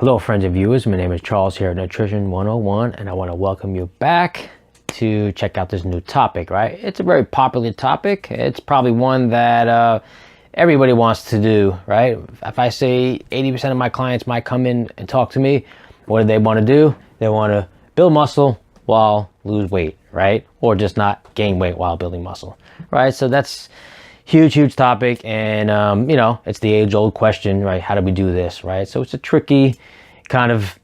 Hello friends and viewers, my name is Charles here at Nutrition 101 and I want to welcome you back to check out this new topic, right? It's a very popular topic. It's probably one that everybody wants to do, right? If I say 80% of my clients might come in and talk to me, what do they want to do? They want to build muscle while lose weight, right? Or just not gain weight while building muscle, right? So that's huge topic, and it's the age-old question, right? How do we do this, right? So it's a tricky kind of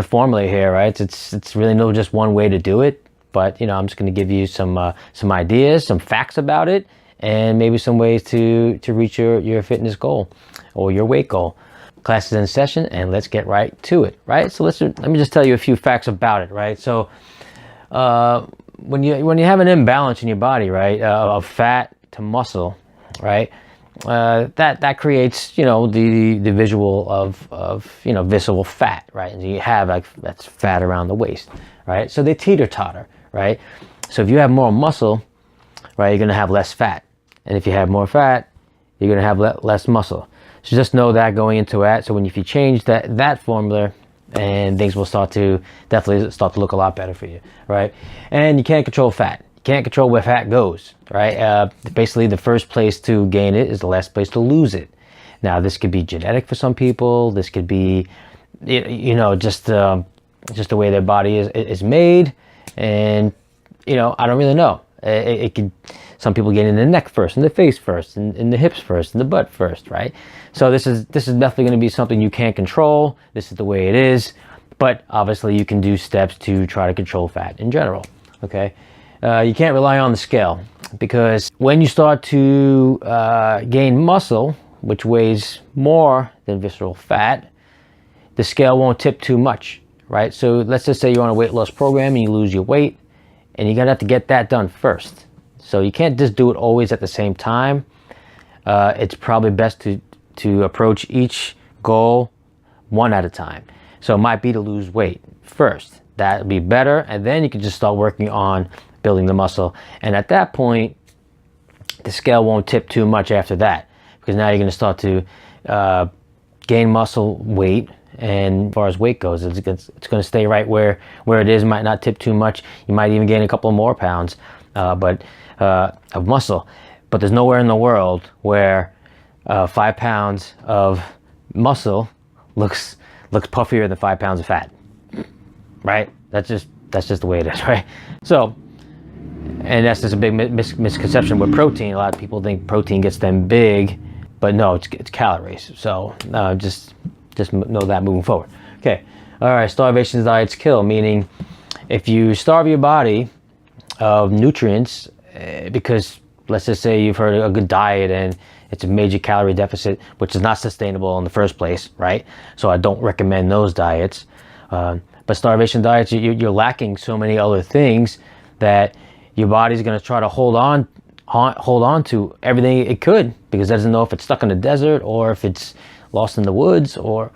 formula here, right? It's really no just one way to do it, but I'm just going to give you some ideas, some facts about it, and maybe some ways to reach your fitness goal or your weight goal. Class is in session, and let's get right to it, right? So let me just tell you a few facts about it, right? So when you have an imbalance in your body, right, of fat to muscle, right, that creates the visual of visceral fat, right? And you have that's fat around the waist, right? So they teeter-totter, right? So if you have more muscle, right, you're gonna have less fat, and if you have more fat, you're gonna have less muscle. So just know that going into it. So if you change that formula, and things will definitely start to look a lot better for you, right? And you can't control fat. You can't control where fat goes, right? Basically, the first place to gain it is the last place to lose it. Now, this could be genetic for some people. This could be, just the way their body is made, and I don't really know. It could. Some people get in the neck first, in the face first, in the hips first, in the butt first, right? So this is definitely going to be something you can't control. This is the way it is, but obviously you can do steps to try to control fat in general. Okay. You can't rely on the scale, because when you start to gain muscle, which weighs more than visceral fat, the scale won't tip too much, right? So let's just say you're on a weight loss program and you lose your weight, and you're gonna have to get that done first. So you can't just do it always at the same time. It's probably best to approach each goal one at a time. So it might be to lose weight first. That would be better, and then you can just start working on building the muscle, and at that point the scale won't tip too much after that, because now you're going to start to gain muscle weight, and as far as weight goes, it's going to stay right where it is. Might not tip too much. You might even gain a couple more pounds of muscle, but there's nowhere in the world where 5 pounds of muscle looks puffier than 5 pounds of fat, right? That's just the way it is, right? So, and that's just a big misconception with protein. A lot of people think protein gets them big, but no, it's calories. So just know that moving forward. Okay, all right. Starvation diets kill, meaning if you starve your body of nutrients, because let's just say you've heard a good diet and it's a major calorie deficit, which is not sustainable in the first place, right? So I don't recommend those diets. But starvation diets, you're lacking so many other things that your body's going to try to hold on to everything it could, because it doesn't know if it's stuck in the desert or if it's lost in the woods or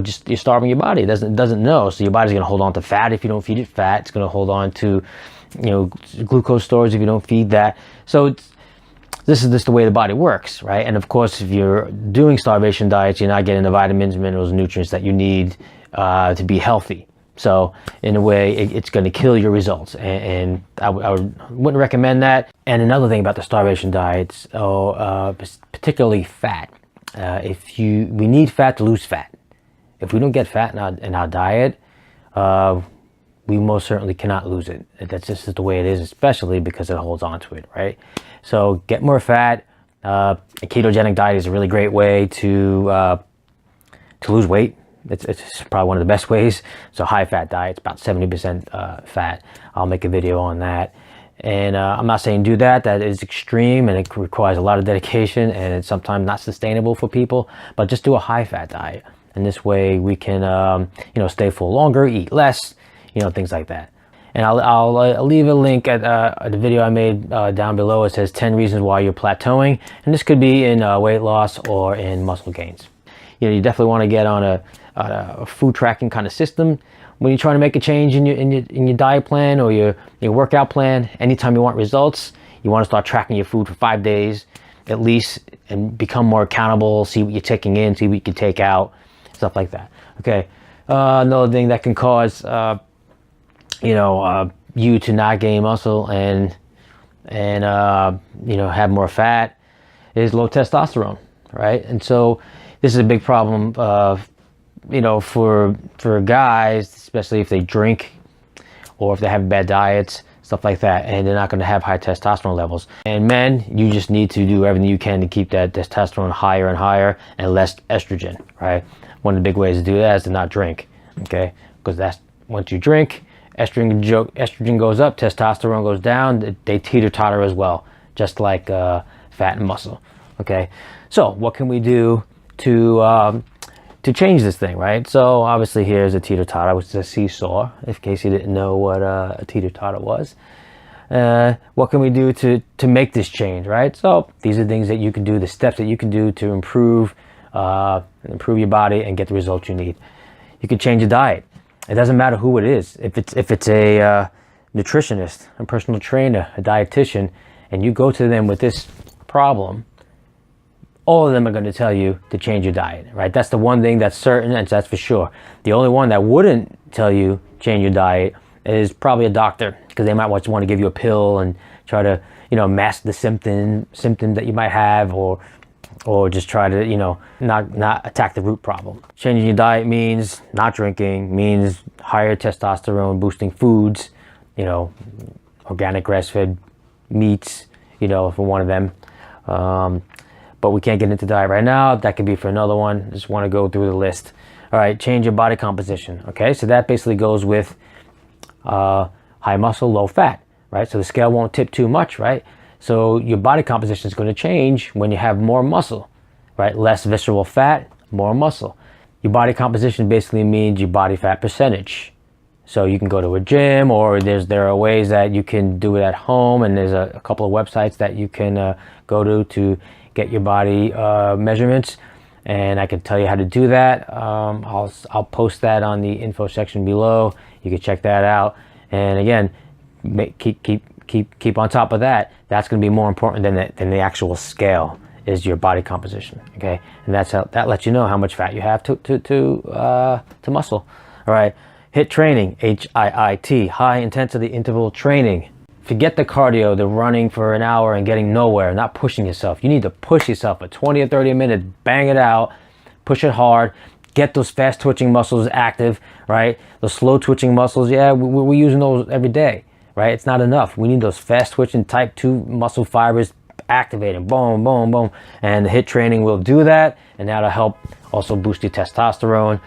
just you're starving your body. It doesn't know. So your body's going to hold on to fat if you don't feed it fat. It's going to hold on to glucose storage if you don't feed that. So this is just the way the body works, right? And of course, if you're doing starvation diets, you're not getting the vitamins, minerals, and nutrients that you need to be healthy. So in a way, it's going to kill your results, and I wouldn't recommend that. And another thing about the starvation diets, particularly fat, we need fat to lose fat. If we don't get fat in our diet, we most certainly cannot lose it. That's just the way it is, especially because it holds on to it, right? So get more fat. A ketogenic diet is a really great way to lose weight. It's probably one of the best ways. So high fat diet, it's about 70% fat. I'll make a video on that. And I'm not saying do that. That is extreme, and it requires a lot of dedication, and it's sometimes not sustainable for people. But just do a high fat diet, and this way we can stay full longer, eat less, things like that. And I'll leave a link at the video I made down below. It says 10 reasons why you're plateauing, and this could be in weight loss or in muscle gains. You definitely want to get on a food tracking kind of system when you're trying to make a change in your diet plan or your workout plan. Anytime you want results, you want to start tracking your food for 5 days at least, and become more accountable. See what you're taking in, see what you can take out. stuff like that. Okay, another thing that can cause you to not gain muscle and have more fat is low testosterone, right? And so this is a big problem for guys, especially if they drink or if they have bad diets, stuff like that, and they're not going to have high testosterone levels. And men, you just need to do everything you can to keep that testosterone higher and higher and less estrogen, right? One of the big ways to do that is to not drink, okay? Because that's, once you drink, estrogen goes up, testosterone goes down, they teeter-totter as well, just like fat and muscle, okay? So what can we do to change this thing, right? So obviously here's a teeter-totter, which is a seesaw, in case you didn't know what a teeter-totter was. What can we do to make this change, right? So these are things that you can do, the steps that you can do to improve your body and get the results you need. You can change your diet. It doesn't matter who it is. If it's a nutritionist, a personal trainer, a dietitian, and you go to them with this problem, all of them are going to tell you to change your diet, right? That's the one thing that's certain, and that's for sure. The only one that wouldn't tell you change your diet is probably a doctor, because they might want to give you a pill and try to, mask the symptom that you might have, or just try to, not attack the root problem. Changing your diet means not drinking, means higher testosterone boosting foods, organic grass-fed meats, for one of them. But we can't get into diet right now. That could be for another one. Just want to go through the list. All right, change your body composition. Okay, so that basically goes with high muscle, low fat, right? So the scale won't tip too much, right? So your body composition is going to change when you have more muscle, right? Less visceral fat, more muscle. Your body composition basically means your body fat percentage. So you can go to a gym, or there are ways that you can do it at home, and there's a couple of websites that you can go to get your body measurements, and I can tell you how to do that. I'll post that on the info section below. You can check that out. And again, keep on top of that. That's going to be more important than the actual scale, is your body composition. Okay, and that lets you know how much fat you have to muscle. All right, HIIT training, HIIT, high intensity interval training. Forget the cardio, the running for an hour and getting nowhere, not pushing yourself. You need to push yourself for 20 or 30 minutes, bang it out, push it hard, get those fast twitching muscles active, right? Those slow twitching muscles, yeah, we're using those every day, right? It's not enough. We need those fast twitching type 2 muscle fibers activating, boom, boom, boom. And the HIIT training will do that, and that'll help also boost your testosterone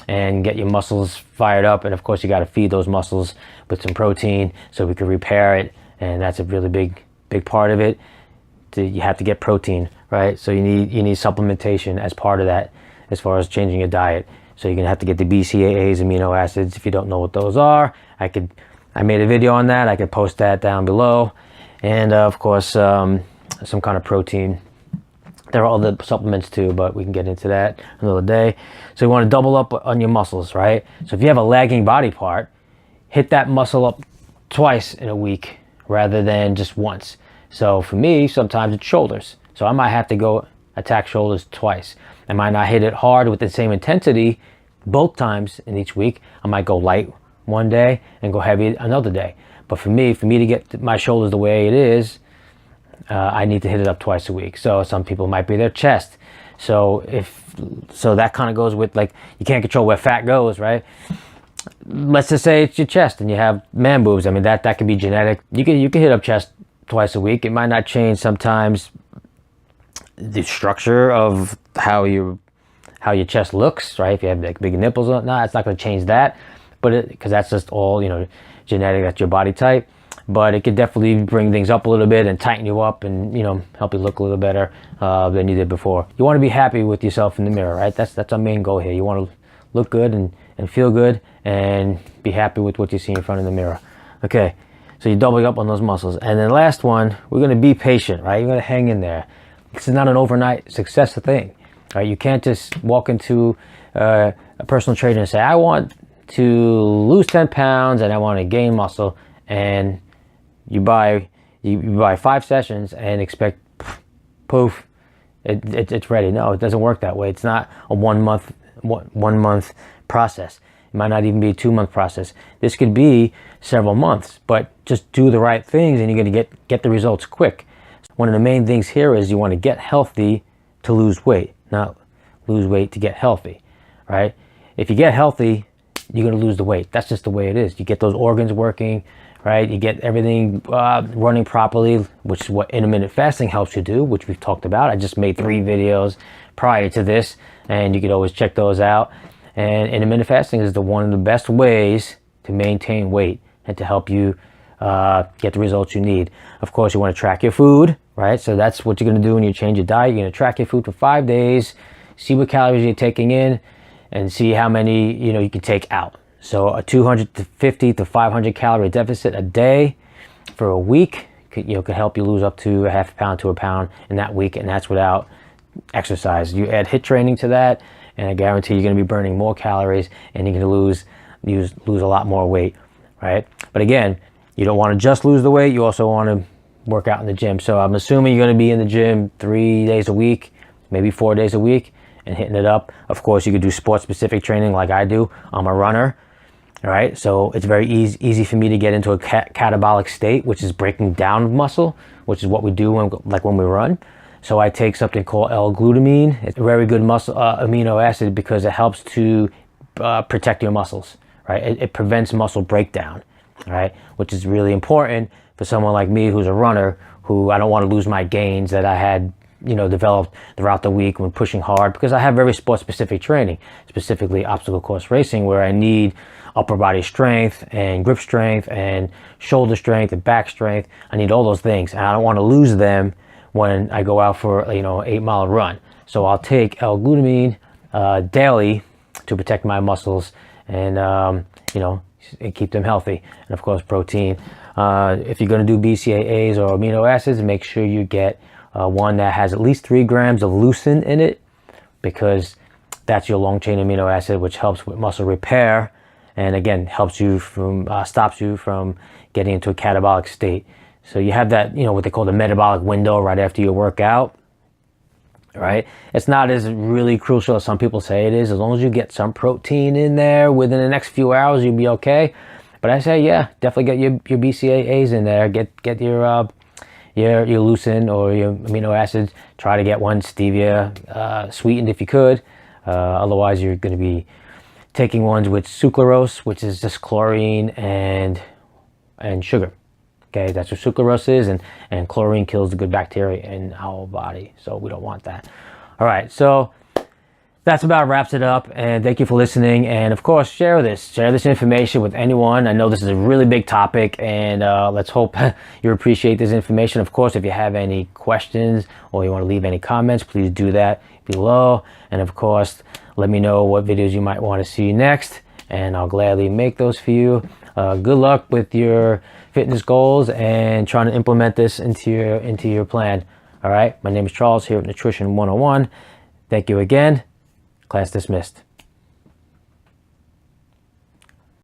and get your muscles fired up. And of course, you got to feed those muscles with some protein so we can repair it, and that's a really big part of it. You have to get protein, right? So you need supplementation as part of that, as far as changing your diet. So you're gonna have to get the BCAAs, amino acids. If you don't know what those are, I made a video on that. I could post that down below, and of course some kind of protein. There are other supplements too, but we can get into that another day. So you want to double up on your muscles, right? So if you have a lagging body part, hit that muscle up twice in a week rather than just once. So for me, sometimes it's shoulders. So I might have to go attack shoulders twice. I might not hit it hard with the same intensity both times in each week. I might go light one day and go heavy another day. But for me to get my shoulders the way it is, I need to hit it up twice a week. So some people might be their chest. So that kind of goes with, like, you can't control where fat goes, right? Let's just say it's your chest and you have man boobs. I mean, that could be genetic. You can hit up chest twice a week. It might not change sometimes the structure of how your chest looks, right? If you have like big nipples or not, it's not going to change that. But because that's just all genetic. That's your body type. But it could definitely bring things up a little bit and tighten you up and help you look a little better than you did before. You want to be happy with yourself in the mirror, right? That's our main goal here. You want to look good and feel good and be happy with what you see in front of the mirror. Okay, so you're doubling up on those muscles. And then last one, we're going to be patient, right? You're going to hang in there. This is not an overnight success thing, right? You can't just walk into a personal trainer and say, I want to lose 10 pounds and I want to gain muscle, and you buy 5 sessions and expect poof, it's ready. No, it doesn't work that way. It's not a 1 month process. It might not even be a 2 month process. This could be several months, but just do the right things and you're going to get the results quick. One of the main things here is you want to get healthy to lose weight, not lose weight to get healthy, right? If you get healthy, you're going to lose the weight. That's just the way it is. You get those organs working, right? You get everything running properly, which is what intermittent fasting helps you do, which we've talked about. I just made 3 videos prior to this, and you could always check those out. And intermittent fasting is one of the best ways to maintain weight and to help you get the results you need. Of course, you want to track your food, right? So that's what you're going to do when you change your diet. You're going to track your food for 5 days, see what calories you're taking in, and see how many you can take out. So a 250 to 500 calorie deficit a day for a week could help you lose up to a half pound to a pound in that week, and that's without exercise. You add HIIT training to that, and I guarantee you're going to be burning more calories, and you're going to lose a lot more weight, right? But again, you don't want to just lose the weight. You also want to work out in the gym. So I'm assuming you're going to be in the gym 3 days a week, maybe 4 days a week, and hitting it up. Of course, you could do sport-specific training like I do. I'm a runner, all right? So it's very easy for me to get into a catabolic state, which is breaking down muscle, which is what we do when we run. So I take something called L-glutamine. It's a very good muscle amino acid because it helps to protect your muscles, right? It prevents muscle breakdown, right? Which is really important for someone like me who's a runner, who I don't want to lose my gains that I had developed throughout the week when pushing hard, because I have very sport specific training, specifically obstacle course racing, where I need upper body strength and grip strength and shoulder strength and back strength. I need all those things, and I don't want to lose them when I go out for 8-mile run. So I'll take L-glutamine daily to protect my muscles and and keep them healthy. And of course, protein. If you're going to do BCAAs or amino acids, make sure you get one that has at least 3 grams of leucine in it, because that's your long chain amino acid, which helps with muscle repair, and again helps you from stops you from getting into a catabolic state. So you have that what they call the metabolic window right after your workout, right? It's not as really crucial as some people say it is. As long as you get some protein in there within the next few hours, you'll be okay. But I say, yeah, definitely get your BCAAs in there. Get your leucine or your amino acids. Try to get one stevia sweetened if you could. Otherwise, you're going to be taking ones with sucralose, which is just chlorine and sugar. Okay, that's what sucralose is, and chlorine kills the good bacteria in our body, so we don't want that. All right, so that's about wraps it up, and thank you for listening. And of course, share this information with anyone. I know this is a really big topic, and let's hope you appreciate this information. Of course, if you have any questions or you want to leave any comments, please do that below. And of course, let me know what videos you might want to see next, and I'll gladly make those for you. Good luck with your fitness goals and trying to implement this into your plan. All right, my name is Charles here at Nutrition 101. Thank you again. Class dismissed.